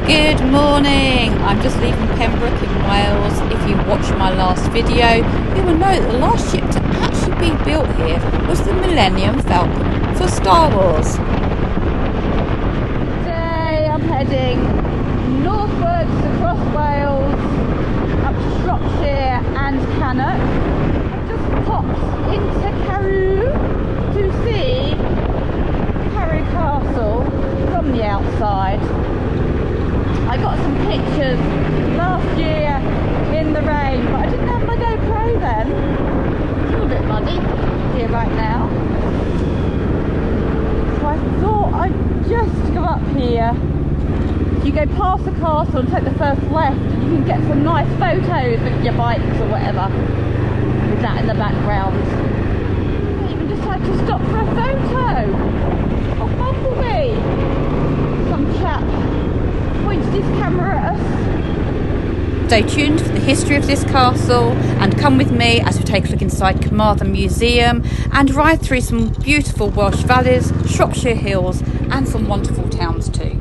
Good morning. I'm just leaving Pembroke in Wales. If you watched my last video, you will know that the last ship to actually be built here was the Millennium Falcon for Star Wars. Today I'm heading northwards across Wales, up to Shropshire and Cannock. I've just popped into Carew to see Carew Castle from the outside. I got some pictures last year in the rain, but I didn't have my GoPro then. It's a little bit muddy here right now. So I thought I'd just go up here. You go past the castle and take the first left and you can get some nice photos with your bikes or whatever, with that in the background. I even decided to stop for a photo of Bumblebee. Some chap points his camera at us. Stay tuned for the history of this castle and come with me as we take a look inside Carmarthen Museum and ride through some beautiful Welsh valleys, Shropshire hills and some wonderful towns too.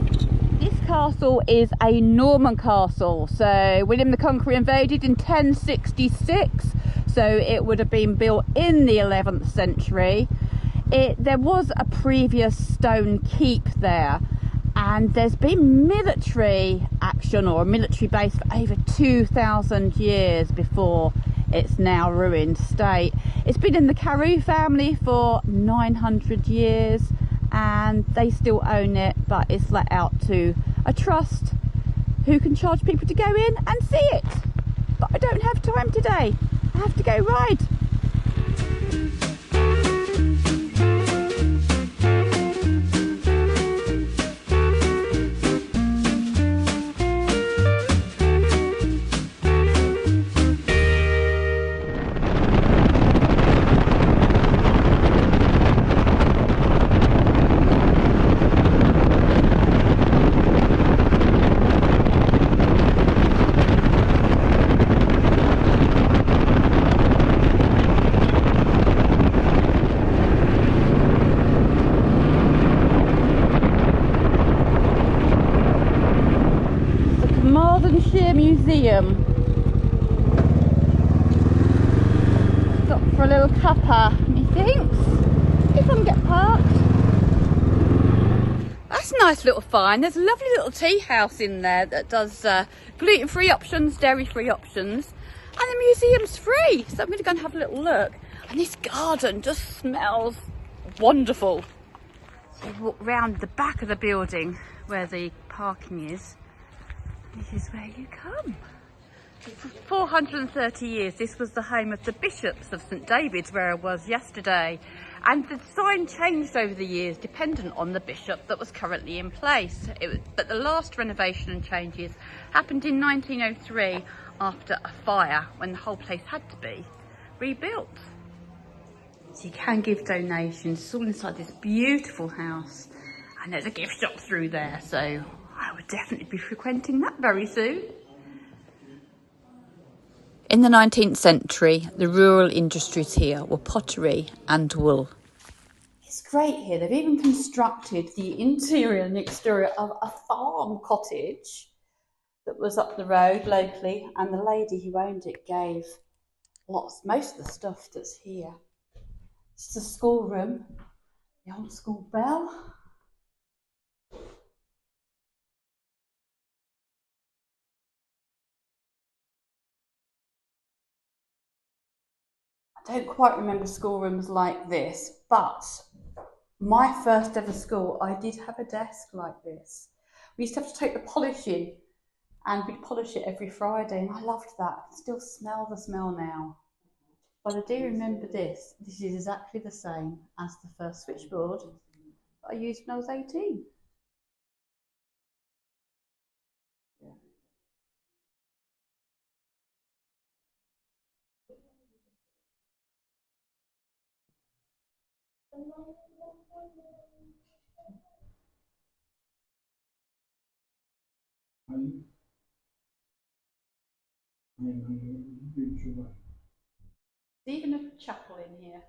This castle is a Norman castle, so William the Conqueror invaded in 1066, so it would have been built in the 11th century. There was a previous stone keep there, and there's been military action or a military base for over 2,000 years before it's now ruined state. It's been in the Carew family for 900 years and they still own it, but it's let out to a trust who can charge people to go in and see it. But I don't have time today. I have to go ride. Museum. Stop for a little cuppa, methinks, if I can get parked. That's a nice little find. There's a lovely little tea house in there that does gluten-free options, dairy-free options, and the museum's free. So I'm going to go and have a little look. And this garden just smells wonderful. So you walk round the back of the building where the parking is. This is where you come. For 430 years, this was the home of the bishops of St David's, where I was yesterday. And the sign changed over the years, dependent on the bishop that was currently in place. But the last renovation and changes happened in 1903 after a fire, when the whole place had to be rebuilt. So you can give donations. It's all inside this beautiful house. And there's a gift shop through there, so I would definitely be frequenting that very soon. In the 19th century, the rural industries here were pottery and wool. It's great here. They've even constructed the interior and exterior of a farm cottage that was up the road locally, and the lady who owned it gave most of the stuff that's here. It's the schoolroom, the old school bell. I don't quite remember schoolrooms like this, but my first ever school, I did have a desk like this. We used to have to take the polish in and we'd polish it every Friday, and I loved that. I can still smell the smell now. But I do remember this. This is exactly the same as the first switchboard that I used when I was 18. There's even a chapel in here.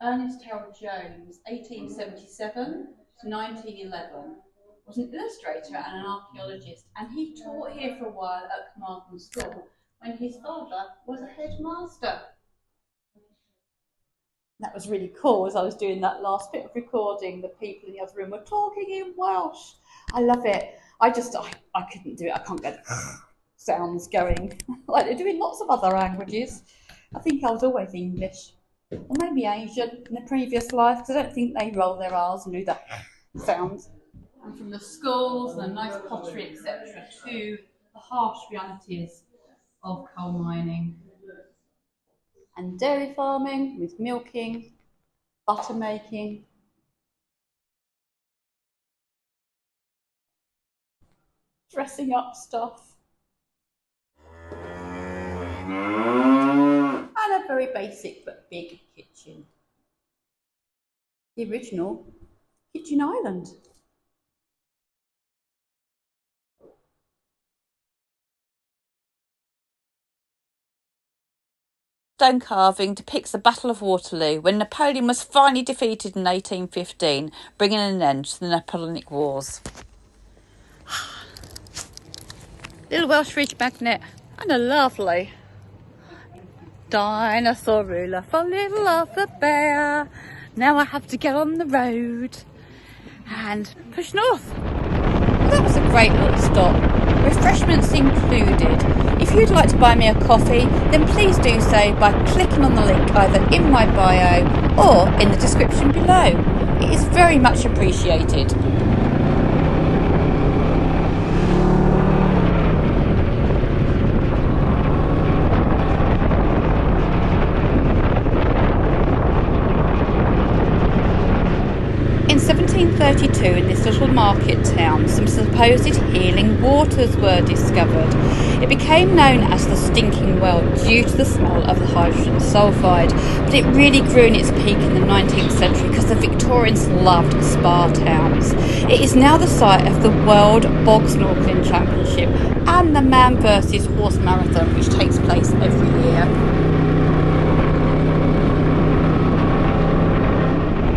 Ernest Harold Jones, 1877 to 1911, was an illustrator and an archaeologist, and he taught here for a while at Carmarthen School when his father was a headmaster. That was really cool. As I was doing that last bit of recording, the people in the other room were talking in Welsh. I love it. I couldn't do it. I can't get sounds going like they do in lots of other languages. I think I was always English, or maybe Asian in a previous life, because I don't think they roll their R's and do the sounds. And from the schools and the nice pottery, etc., to the harsh realities of coal mining and dairy farming with milking, butter making, dressing up stuff, and a very basic but big kitchen. The original kitchen island. Stone carving depicts the Battle of Waterloo, when Napoleon was finally defeated in 1815, bringing an end to the Napoleonic Wars. Little Welsh fridge magnet, and a lovely dinosaur ruler for little Arthur Bear. Now I have to get on the road and push north. Well, that was a great little stop. Refreshments included. If you'd like to buy me a coffee, then please do so by clicking on the link either in my bio or in the description below. It is very much appreciated. In 1732, in this little market town, some supposed healing waters were discovered. It became known as the Stinking Well due to the smell of the hydrogen sulphide, but it really grew in its peak in the 19th century because the Victorians loved spa towns. It is now the site of the World Bog Snorkeling Championship and the Man vs Horse Marathon, which takes place every year.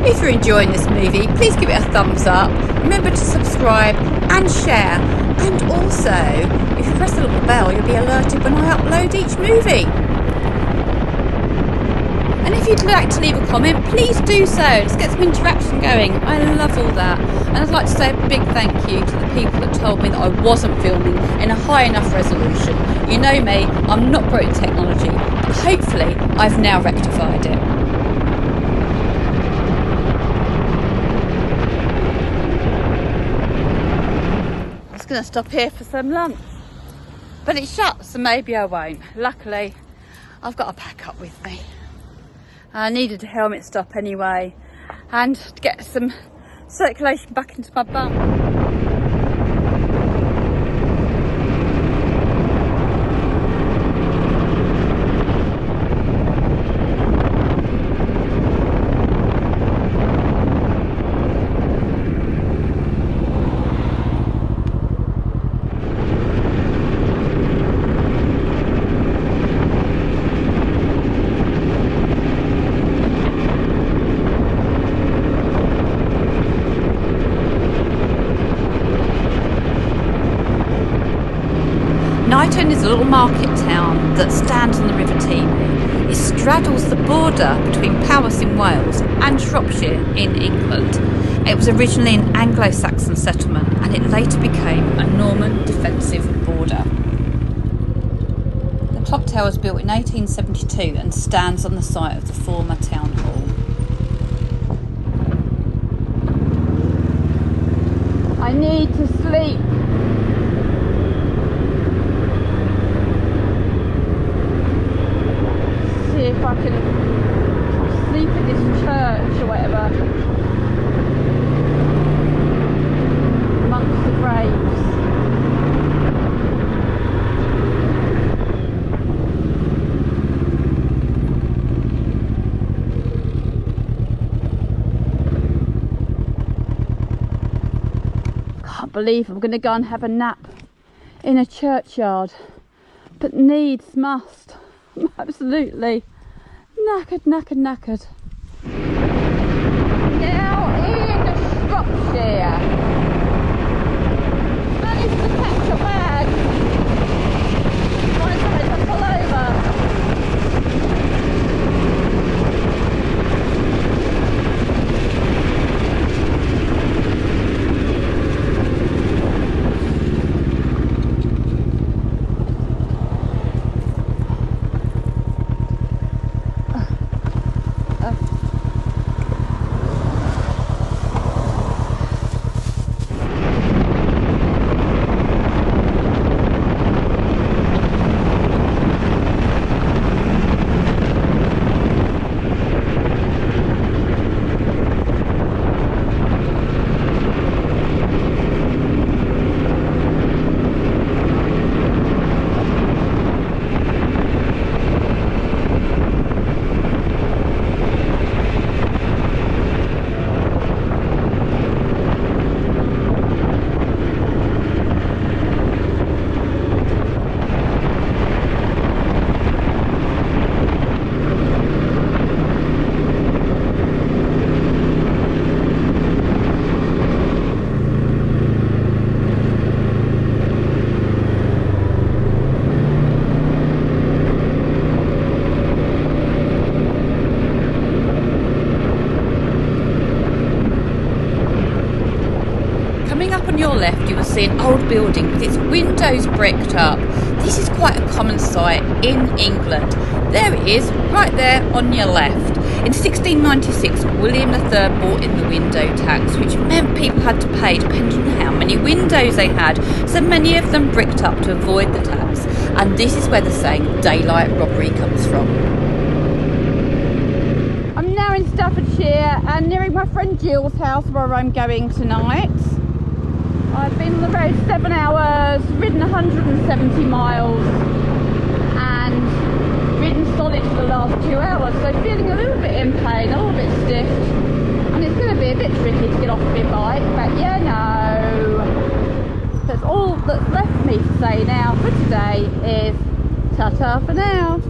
If you're enjoying this movie, please give it a thumbs up. Remember to subscribe and share. And also, if you press the little bell, you'll be alerted when I upload each movie. And if you'd like to leave a comment, please do so. Let's get some interaction going. I love all that. And I'd like to say a big thank you to the people that told me that I wasn't filming in a high enough resolution. You know me, I'm not great at technology, but hopefully I've now rectified it. Going to stop here for some lunch, but it's shut, so maybe I won't. Luckily I've got a pack up with me. I needed a helmet stop anyway, and to get some circulation back into my bum. Knighton is a little market town that stands on the River Teme. It straddles the border between Powys in Wales and Shropshire in England. It was originally an Anglo-Saxon settlement, and it later became a Norman defensive border. The clock tower was built in 1872 and stands on the site of the former town hall. I need to sleep. If I can sleep in this church or whatever, amongst the graves. Can't believe I'm going to go and have a nap in a churchyard, but needs must. I'm absolutely knackered. Now in Shropshire. on your left you will see an old building with its windows bricked up. This is quite a common sight in England. There it is, right there on your left. In 1696, William III brought in the window tax, which meant people had to pay depending on how many windows they had, so many of them bricked up to avoid the tax. And this is where the saying daylight robbery comes from. I'm now in Staffordshire and nearing my friend Jill's house where I'm going tonight. I've been on the road 7 hours, ridden 170 miles and ridden solid for the last 2 hours, so feeling a little bit in pain, a little bit stiff, and it's going to be a bit tricky to get off my bike, but yeah, no. That's all that's left for me to say now for today is ta-ta for now.